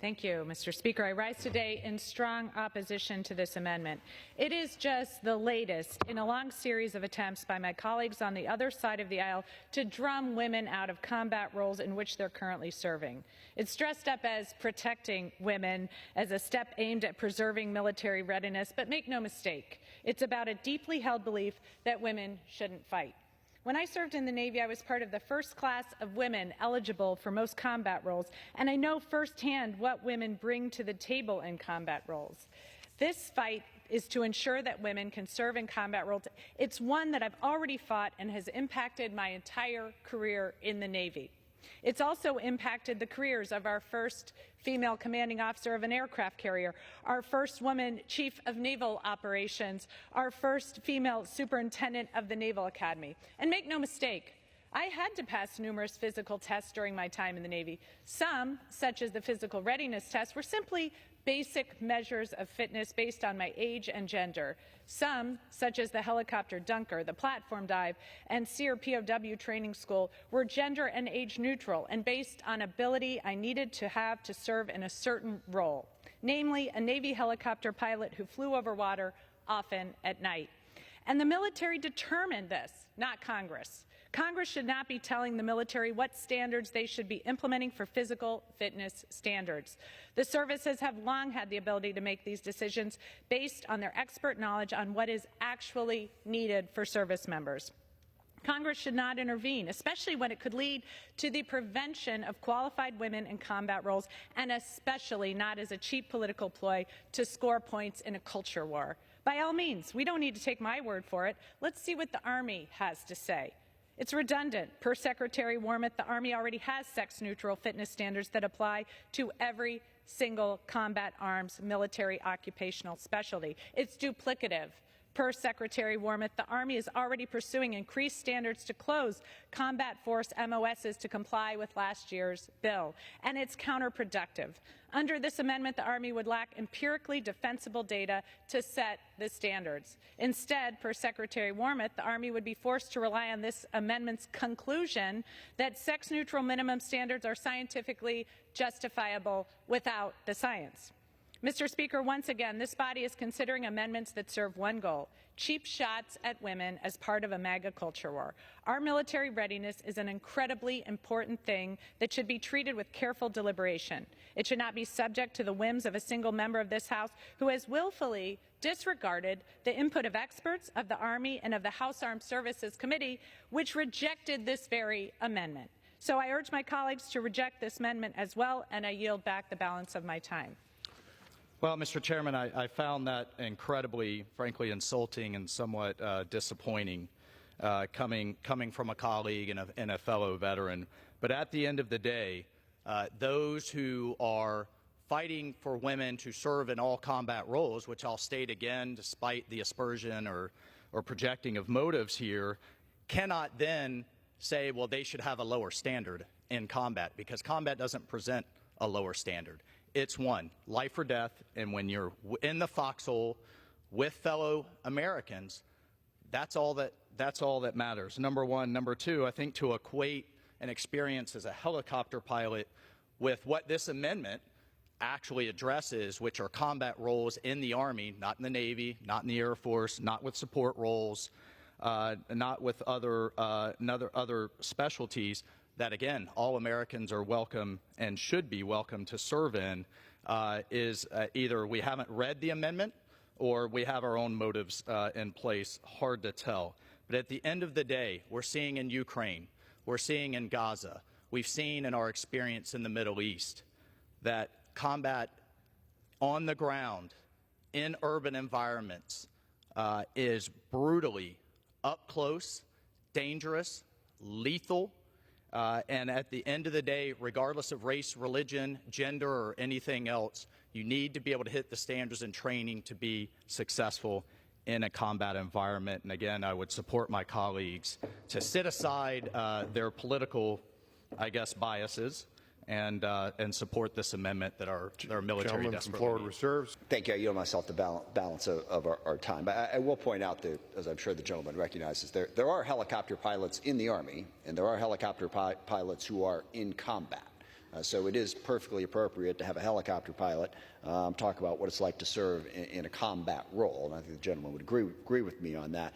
Thank you, Mr. Speaker. I rise today in strong opposition to this amendment. It is just the latest in a long series of attempts by my colleagues on the other side of the aisle to drum women out of combat roles in which they're currently serving. It's dressed up as protecting women, as a step aimed at preserving military readiness, but make no mistake, it's about a deeply held belief that women shouldn't fight. When I served in the Navy, I was part of the first class of women eligible for most combat roles, and I know firsthand what women bring to the table in combat roles. This fight is to ensure that women can serve in combat roles. It's one that I've already fought and has impacted my entire career in the Navy. It's also impacted the careers of our first female commanding officer of an aircraft carrier, our first woman chief of naval operations, our first female superintendent of the Naval Academy. And make no mistake, I had to pass numerous physical tests during my time in the Navy. Some, such as the physical readiness test, were simply basic measures of fitness based on my age and gender. Some, such as the helicopter dunker, the platform dive, and SEER POW training school, were gender and age neutral and based on ability I needed to have to serve in a certain role, namely a Navy helicopter pilot who flew over water, often at night. And the military determined this, not Congress. Congress should not be telling the military what standards they should be implementing for physical fitness standards. The services have long had the ability to make these decisions based on their expert knowledge on what is actually needed for service members. Congress should not intervene, especially when it could lead to the prevention of qualified women in combat roles, and especially not as a cheap political ploy to score points in a culture war. By all means, we don't need to take my word for it. Let's see what the Army has to say. It's redundant. Per Secretary Wormuth, the Army already has sex-neutral fitness standards that apply to every single combat arms military occupational specialty. It's duplicative. Per Secretary Wormuth, the Army is already pursuing increased standards to close combat force MOSs to comply with last year's bill, and it's counterproductive. Under this amendment, the Army would lack empirically defensible data to set the standards. Instead, per Secretary Wormuth, the Army would be forced to rely on this amendment's conclusion that sex-neutral minimum standards are scientifically justifiable without the science. Mr. Speaker, once again, this body is considering amendments that serve one goal: cheap shots at women as part of a MAGA culture war. Our military readiness is an incredibly important thing that should be treated with careful deliberation. It should not be subject to the whims of a single member of this House who has willfully disregarded the input of experts, of the Army, and of the House Armed Services Committee, which rejected this very amendment. So I urge my colleagues to reject this amendment as well, and I yield back the balance of my time. Well, Mr. Chairman, I found that incredibly, frankly, insulting and somewhat disappointing coming from a colleague and a fellow veteran. But at the end of the day, those who are fighting for women to serve in all combat roles, which I'll state again, despite the aspersion or projecting of motives here, cannot then say, well, they should have a lower standard in combat, because combat doesn't present a lower standard. It's one, life or death, and when you're in the foxhole with fellow Americans, that's all that matters. Number one. Number two, I think to equate an experience as a helicopter pilot with what this amendment actually addresses, which are combat roles in the Army, not in the Navy, not in the Air Force, not with support roles, not with other specialties, that, again, all Americans are welcome and should be welcome to serve in, is either we haven't read the amendment or we have our own motives in place. Hard to tell. But at the end of the day, we're seeing in Ukraine, we're seeing in Gaza, we've seen in our experience in the Middle East that combat on the ground in urban environments is brutally up close, dangerous, lethal, and at the end of the day, regardless of race, religion, gender, or anything else, you need to be able to hit the standards and training to be successful in a combat environment. And again, I would support my colleagues to sit aside their political, biases and support this amendment that our military desperately needs. Thank you. I yield myself the balance of our time. But I will point out that, as I'm sure the gentleman recognizes, there are helicopter pilots in the Army, and there are helicopter pilots who are in combat. So it is perfectly appropriate to have a helicopter pilot talk about what it's like to serve in a combat role. And I think the gentleman would agree with me on that.